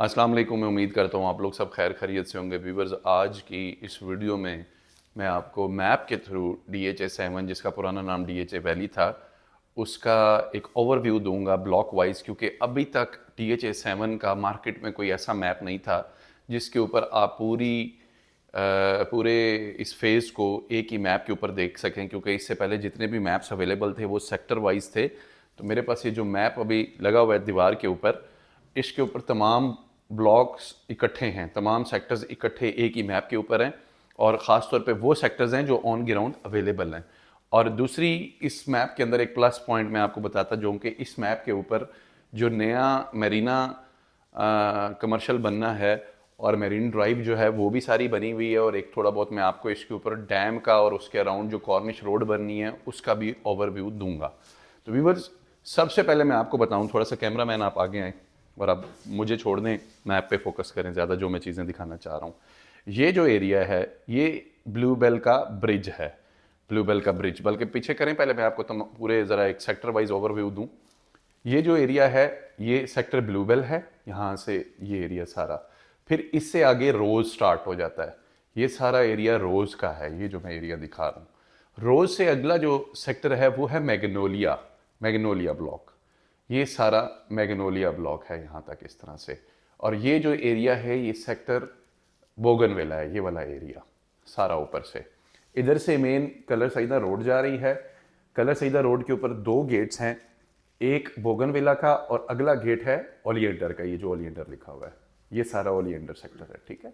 अस्सलाम वालेकुम। मैं उम्मीद करता हूँ आप लोग सब खैर खैरियत से होंगे। व्यूवर्स, आज की इस वीडियो में मैं आपको मैप के थ्रू DHA-7, जिसका पुराना नाम DHA वैली था, उसका एक ओवरव्यू दूंगा ब्लॉक वाइज, क्योंकि अभी तक DHA-7 का मार्केट में कोई ऐसा मैप नहीं था जिसके ऊपर आप पूरे इस फेज़ को एक ही मैप के ऊपर देख सकें। क्योंकि इससे पहले जितने भी मैप्स अवेलेबल थे वो सेक्टर वाइज थे। तो मेरे पास ये जो मैप अभी लगा हुआ है दीवार के ऊपर, इसके ऊपर तमाम ब्लॉक्स इकट्ठे हैं, तमाम सेक्टर्स इकट्ठे एक ही मैप के ऊपर हैं, और ख़ास तौर पे वो सेक्टर्स हैं जो ऑन ग्राउंड अवेलेबल हैं। और दूसरी, इस मैप के अंदर एक प्लस पॉइंट मैं आपको बताता जाऊँ कि इस मैप के ऊपर जो नया मेरीना कमर्शियल बनना है और मेरीन ड्राइव जो है वो भी सारी बनी हुई है, और एक थोड़ा बहुत मैं आपको इसके ऊपर डैम का और उसके अराउंड जो कॉर्निश रोड बननी है उसका भी ओवरव्यू दूंगा। तो व्यूवर्स, सबसे पहले मैं आपको बताऊं, थोड़ा सा कैमरा मैन आप आगे आए और आप मुझे छोड़ दें, मैप पे फोकस करें ज़्यादा, जो मैं चीज़ें दिखाना चाह रहा हूँ। ये जो एरिया है ये ब्लू बेल का ब्रिज है, ब्लू बेल का ब्रिज। बल्कि पीछे करें, पहले मैं आपको पूरे ज़रा एक सेक्टर वाइज ओवरव्यू दूं। ये जो एरिया है ये सेक्टर ब्लू बेल है, यहाँ से ये एरिया सारा, फिर इससे आगे रोज स्टार्ट हो जाता है। ये सारा एरिया रोज का है, ये जो मैं एरिया दिखा रहा हूँ। रोज से अगला जो सेक्टर है वो है मैग्नोलिया, मैग्नोलिया ब्लॉक। ये सारा मैग्नोलिया ब्लॉक है यहाँ तक इस तरह से। और ये जो एरिया है ये सेक्टर बोगनवेला है, ये वाला एरिया सारा ऊपर से। इधर से मेन कलर सईदा रोड जा रही है। कलर सईदा रोड के ऊपर दो गेट्स हैं, एक बोगनवेला का और अगला गेट है ओलिएंडर का। ये जो ओलिएंडर लिखा हुआ है ये सारा ओलिएंडर सेक्टर है, ठीक है।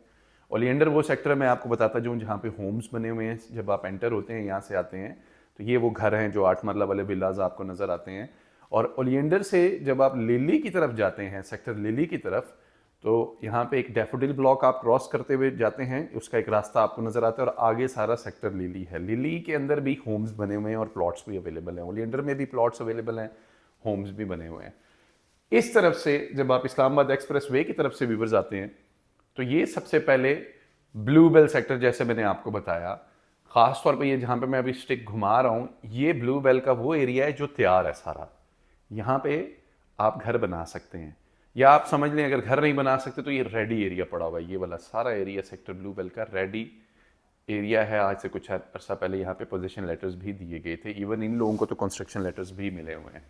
ओलिएंडर वो सेक्टर मैं आपको बताता जाऊँ जहाँ पे होम्स बने हुए हैं। जब आप एंटर होते हैं यहाँ से आते हैं तो ये वो घर हैं जो 8 मरला वाले विलाज आपको नज़र आते हैं। और ओलिएंडर से जब आप लिली की तरफ जाते हैं, सेक्टर लिली की तरफ, तो यहाँ पे एक डैफोडिल ब्लॉक आप क्रॉस करते हुए जाते हैं, उसका एक रास्ता आपको नजर आता है और आगे सारा सेक्टर लिली है। लिली के अंदर भी होम्स बने हुए हैं और प्लॉट्स भी अवेलेबल हैं। ओलिएंडर में भी प्लॉट्स अवेलेबल हैं, होम्स भी बने हुए हैं। इस तरफ से जब आप इस्लामाबाद एक्सप्रेस वे की तरफ से व्यूवर्स आते हैं तो ये सबसे पहले ब्लू बेल सेक्टर, जैसे मैंने आपको बताया, खास तौर पे ये जहाँ पे मैं अभी स्टिक घुमा रहा हूँ, ये ब्लू बेल का वो एरिया है जो तैयार है सारा। यहाँ पे आप घर बना सकते हैं, या आप समझ लें अगर घर नहीं बना सकते तो ये रेडी एरिया पड़ा हुआ है। ये वाला सारा एरिया सेक्टर ब्लू बेल का रेडी एरिया है। आज से कुछ अर्सा पहले यहाँ पे पोजीशन लेटर्स भी दिए गए थे, इवन इन लोगों को तो कंस्ट्रक्शन लेटर्स भी मिले हुए हैं।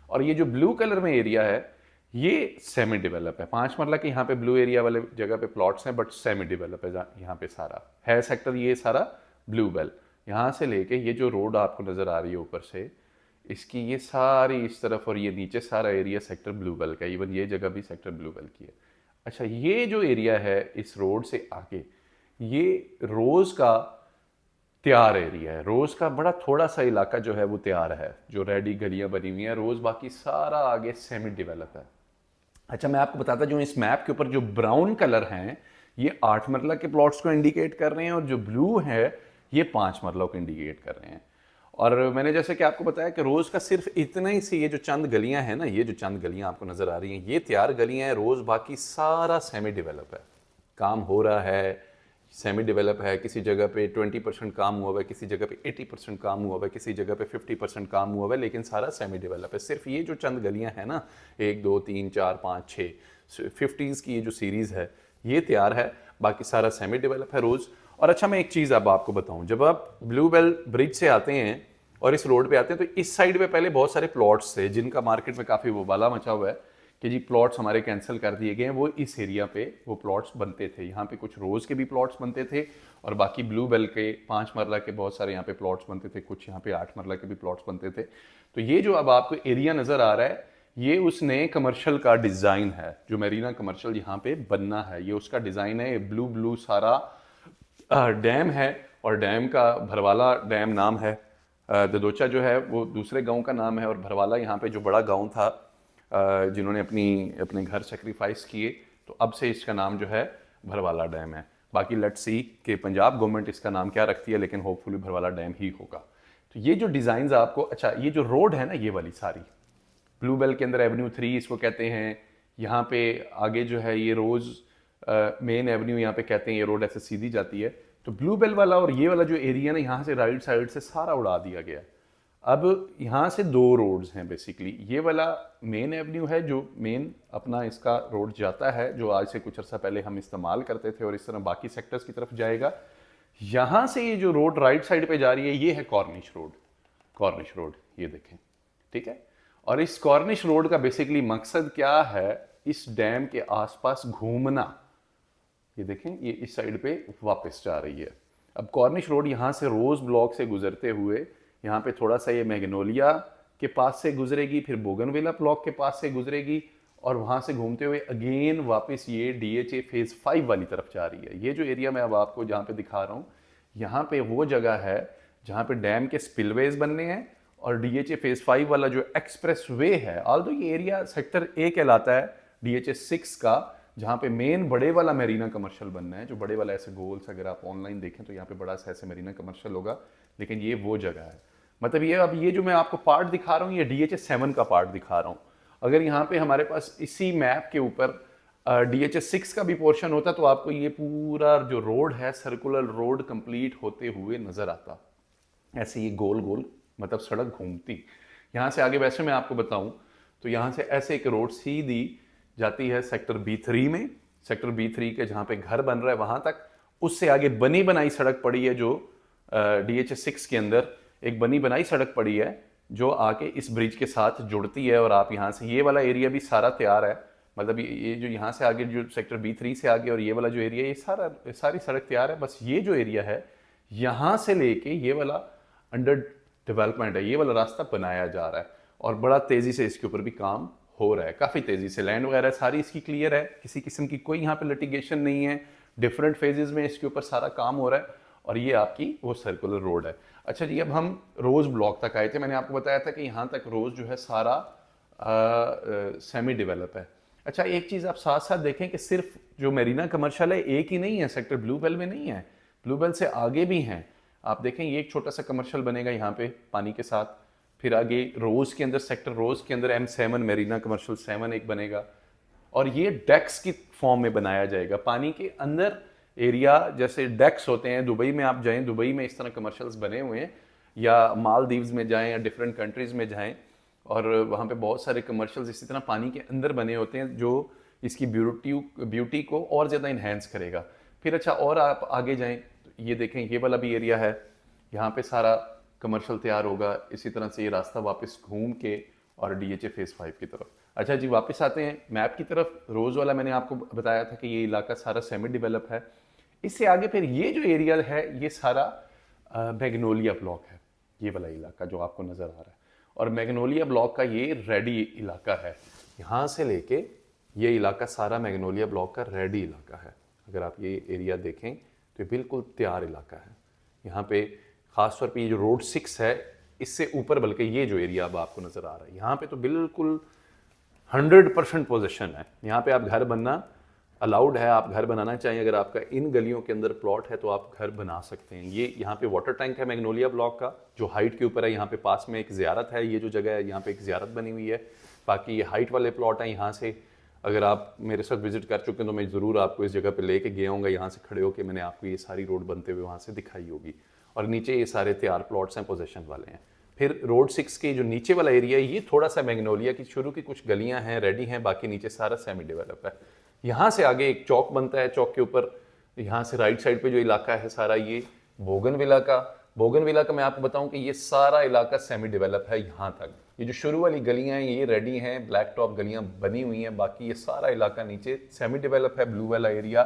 और ये जो ब्लू कलर में एरिया है ये सेमी डेवलप है। 5 मरला के यहाँ पे ब्लू एरिया वाले जगह पे प्लॉट्स हैं, बट सेमी डेवलप है यहाँ पे सारा है सेक्टर। ये सारा ब्लू बेल, यहाँ से लेके ये जो रोड आपको नज़र आ रही है ऊपर से, इसकी ये सारी इस तरफ और ये नीचे सारा एरिया सेक्टर ब्लू बेल का। इवन ये जगह भी सेक्टर ब्लू बेल की है। अच्छा, ये जो एरिया है इस रोड से आगे, ये रोज का तैयार एरिया है। रोज का बड़ा थोड़ा सा इलाका जो है वो तैयार है, जो रेडी गलियां बनी हुई हैं रोज, बाकी सारा आगे सेमी डेवलप है। अच्छा, मैं आपको बताता हूँ, इस मैप के ऊपर जो ब्राउन कलर हैं ये 8 मरला के प्लॉट्स को इंडिकेट कर रहे हैं, और जो ब्लू है ये 5 मरला को इंडिकेट कर रहे हैं। और मैंने जैसे कि आपको बताया कि रोज का सिर्फ इतना ही सी, ये जो चंद गलियां हैं ना, ये जो चंद गलियां आपको नजर आ रही हैं ये तैयार गलियां हैं रोज, बाकी सारा सेमी डेवलप है, काम हो रहा है, सेमी डेवलप है। किसी जगह पे 20% काम हुआ हुआ है, किसी जगह पे 80% काम हुआ हुआ है, किसी जगह पे 50% काम हुआ हुआ है, लेकिन सारा सेमी डेवलप है। सिर्फ ये जो चंद गलियां हैं ना, 1 2 3 4 5 6 50s की ये जो सीरीज़ है ये तैयार है, बाकी सारा सेमी डेवलप है रोज़। और अच्छा, मैं एक चीज़ अब आपको बताऊं, जब आप ब्लू बेल ब्रिज से आते हैं और इस रोड पे आते हैं तो इस साइड पे पहले बहुत सारे प्लॉट्स थे जिनका मार्केट में काफ़ी वबाला मचा हुआ है कि जी प्लॉट्स हमारे कैंसिल कर दिए गए हैं। वो इस एरिया पे वो प्लॉट्स बनते थे, यहाँ पे कुछ रोज़ के भी प्लॉट्स बनते थे और बाकी ब्लू बेल के 5 मरला के बहुत सारे यहाँ पे प्लॉट्स बनते थे, कुछ यहाँ पे 8 मरला के भी प्लॉट्स बनते थे। तो ये जो अब आपको एरिया नज़र आ रहा है ये उस नए कमर्शियल का डिज़ाइन है, जो मेरीना कमर्शियल यहाँ पे बनना है, ये उसका डिज़ाइन है। ये ब्लू ब्लू सारा डैम है, और डैम का भरवाला डैम नाम है। ददोचा जो है वो दूसरे गांव का नाम है, और भरवाला यहाँ पे जो बड़ा गांव था जिन्होंने अपने घर सेक्रीफाइस किए, तो अब से इसका नाम जो है भरवाला डैम है। बाकी लेट्स सी कि पंजाब गवर्नमेंट इसका नाम क्या रखती है, लेकिन होपफुली भरवाला डैम ही होगा। तो ये जो डिज़ाइन आपको, अच्छा ये जो रोड है ना ये वाली सारी ब्लू बेल के अंदर एवेन्यू 3 इसको कहते हैं। यहाँ पे आगे जो है ये रोज मेन एवेन्यू यहाँ पे कहते हैं, ये रोड ऐसे सीधी जाती है। तो ब्लू बेल वाला और ये वाला जो एरिया ना यहाँ से राइट साइड से सारा उड़ा दिया गया। अब यहाँ से दो रोड्स हैं बेसिकली। ये वाला मेन एवेन्यू है जो मेन अपना इसका रोड जाता है, जो आज से कुछ अर्सा पहले हम इस्तेमाल करते थे और इस तरह बाकी सेक्टर्स की तरफ जाएगा। यहाँ से ये जो रोड राइट साइड पे जा रही है ये है कॉर्निश रोड। कॉर्निश रोड ये देखें, ठीक है। और इस कॉर्निश रोड का बेसिकली मकसद क्या है, इस डैम के आसपास घूमना। ये देखें, ये इस साइड पे वापस जा रही है। अब कॉर्निश रोड यहाँ से रोज ब्लॉक से गुजरते हुए यहाँ पे थोड़ा सा ये मैग्नोलिया के पास से गुजरेगी, फिर बोगनविला ब्लॉक के पास से गुजरेगी और वहाँ से घूमते हुए अगेन वापस ये DHA फेज़ 5 वाली तरफ जा रही है। ये जो एरिया मैं अब आपको जहाँ पे दिखा रहा हूँ, यहाँ पे वो जगह है जहाँ पे डैम के स्पिलवेज बनने हैं और DHA फेज़ 5 वाला जो एक्सप्रेस वे है, ऑल्दो ये एरिया सेक्टर A कहलाता है DHA 6 का, जहाँ पे मेन बड़े वाला मेरीना कमर्शियल बनना है। जो बड़े वाला ऐसे गोल्स अगर आप ऑनलाइन देखें तो यहाँ पे बड़ा सा ऐसे मेरीना कमर्शियल होगा, लेकिन ये वो जगह है। मतलब ये अब ये जो मैं आपको पार्ट दिखा रहा हूँ ये DHA 7 का पार्ट दिखा रहा हूँ। अगर यहाँ पे हमारे पास इसी मैप के ऊपर DHA 6 का भी पोर्शन होता तो आपको ये पूरा जो रोड है सर्कुलर रोड कंप्लीट होते हुए नजर आता। ऐसे ये गोल गोल मतलब सड़क घूमती। यहाँ से आगे वैसे मैं आपको बताऊं तो यहाँ से ऐसे एक रोड सीधी जाती है सेक्टर B3 में, सेक्टर B3 के जहाँ पे घर बन रहा है वहां तक। उससे आगे बनी बनाई सड़क पड़ी है जो DHA 6 के अंदर एक बनी बनाई सड़क पड़ी है जो आके इस ब्रिज के साथ जुड़ती है। और आप यहाँ से ये वाला एरिया भी सारा तैयार है, मतलब ये जो यहाँ से आगे जो सेक्टर B3 से आगे और ये वाला जो एरिया, ये सारी सड़क तैयार है। बस ये जो एरिया है यहाँ से लेके ये वाला अंडर डेवलपमेंट है, ये वाला रास्ता बनाया जा रहा है और बड़ा तेजी से इसके ऊपर भी काम हो रहा है, काफ़ी तेजी से। लैंड वगैरह सारी इसकी क्लियर है, किसी किस्म की कोई यहाँ पे लिटिगेशन नहीं है। डिफरेंट फेजेस में इसके ऊपर सारा काम हो रहा है और ये आपकी वो सर्कुलर रोड है। अच्छा जी, अब हम रोज ब्लॉक तक आए थे। मैंने आपको बताया था कि यहाँ तक रोज जो है सारा सेमी डेवलप है। अच्छा, एक चीज़ आप साथ साथ देखें कि सिर्फ जो मेरीना कमर्शियल है एक ही नहीं है, सेक्टर ब्लू बेल में नहीं है, ब्लू बेल से आगे भी हैं। आप देखें ये एक छोटा सा कमर्शियल बनेगा यहाँ पे पानी के साथ, फिर आगे रोज के अंदर सेक्टर रोज के अंदर M7 मेरीना कमर्शियल 7 एक बनेगा और ये डेक्स की फॉर्म में बनाया जाएगा पानी के अंदर एरिया। जैसे डेक्स होते हैं, दुबई में आप जाएं, दुबई में इस तरह कमर्शियल्स बने हुए हैं, या मालदीव्स में जाएं या डिफरेंट कंट्रीज में जाएं और वहाँ पे बहुत सारे कमर्शियल्स इसी तरह पानी के अंदर बने होते हैं जो इसकी ब्यूटी को और ज़्यादा इन्हेंस करेगा। फिर अच्छा और आप आगे जाएं तो ये देखें ये वाला भी एरिया है, यहाँ पे सारा कमर्शियल तैयार होगा। इसी तरह से ये रास्ता वापस घूम के और DHA फेज़ 5 की तरफ। अच्छा जी, वापस आते हैं मैप की तरफ। रोज़ वाला मैंने आपको बताया था कि ये इलाका सारा सेमी डेवलप है। इससे आगे फिर ये जो एरिया है ये सारा मैग्नोलिया ब्लॉक है, ये वाला इलाका जो आपको नज़र आ रहा है। और मैग्नोलिया ब्लॉक का ये रेडी इलाका है, यहाँ से लेके ये इलाका सारा मैग्नोलिया ब्लॉक का रेडी इलाका है। अगर आप ये एरिया देखें तो ये बिल्कुल तैयार इलाका है। यहाँ पे ख़ासतौर पे ये जो रोड 6 है इससे ऊपर, बल्कि ये जो एरिया अब आपको नज़र आ रहा है यहाँ पे तो बिल्कुल 100% पोजीशन है। यहाँ पे आप घर बनना अलाउड है, आप घर बनाना चाहें, अगर आपका इन गलियों के अंदर प्लॉट है तो आप घर बना सकते हैं। ये यहाँ पे वाटर टैंक है मैग्नोलिया ब्लॉक का जो हाइट के ऊपर है। यहाँ पे पास में एक ज़ियारत है, ये जो जगह है यहाँ पे एक ज़ियारत बनी हुई है। बाकी ये हाइट वाले प्लॉट हैं। यहाँ से अगर आप मेरे साथ विजिट कर चुके हैं तो मैं ज़रूर आपको इस जगह पे लेके गया हूँगा। यहाँ से खड़े होकर मैंने आपको ये सारी रोड बनते हुए वहाँ से दिखाई होगी। और नीचे ये सारे तैयार प्लॉट्स हैं, पोजीशन वाले हैं। फिर रोड 6 के जो नीचे वाला एरिया है ये थोड़ा सा मैग्नोलिया की शुरू की कुछ गलियाँ हैं रेडी हैं, बाकी नीचे सारा सेमी डेवलप है। यहाँ से आगे एक चौक बनता है, चौक के ऊपर यहाँ से राइट साइड पे जो इलाका है सारा ये बोगनविला का मैं आपको बताऊं कि ये सारा इलाका सेमी डेवलप है। यहाँ तक ये जो शुरू वाली गलियां हैं ये रेडी हैं, ब्लैक टॉप गलियां बनी हुई हैं। बाकी ये सारा इलाका नीचे सेमी डेवलप है। ब्लू वाला एरिया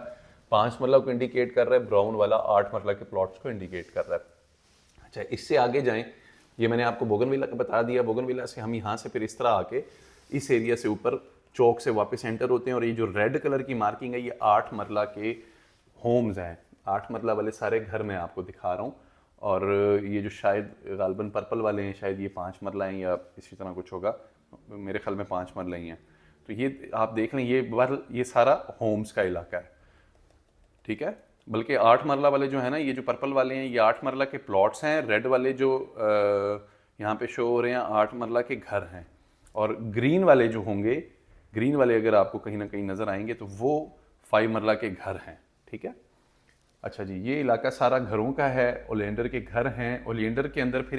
5 मरला को इंडिकेट कर रहा है, ब्राउन वाला 8 मरला के प्लॉट्स को इंडिकेट कर रहा है। अच्छा, इससे आगे जाएं, ये मैंने आपको बोगनविला का बता दिया। बोगनविला से हम यहाँ से फिर इस तरह आके इस एरिया से ऊपर चौक से वापस एंटर होते हैं और ये जो रेड कलर की मार्किंग है ये 8 मरला के होम्स हैं। 8 मरला वाले सारे घर मैं आपको दिखा रहा हूँ। और ये जो शायद गालबन पर्पल वाले हैं शायद ये 5 मरला हैं या इसी तरह कुछ होगा, मेरे ख्याल में 5 मरला ही हैं। तो ये आप देख लें ये सारा होम्स का इलाका है, ठीक है। बल्कि 8 मरला वाले जो है ना, ये जो पर्पल वाले हैं ये 8 मरला के प्लॉट्स हैं। रेड वाले जो यहाँ पे शो हो रहे हैं 8 मरला के घर हैं। और ग्रीन वाले जो होंगे, ग्रीन वाले अगर आपको कहीं ना कहीं नज़र आएंगे तो वो 5 मरला के घर हैं, ठीक है। अच्छा जी, ये इलाका सारा घरों का है, ओलियंडर के घर हैं। ओलियंडर के अंदर फिर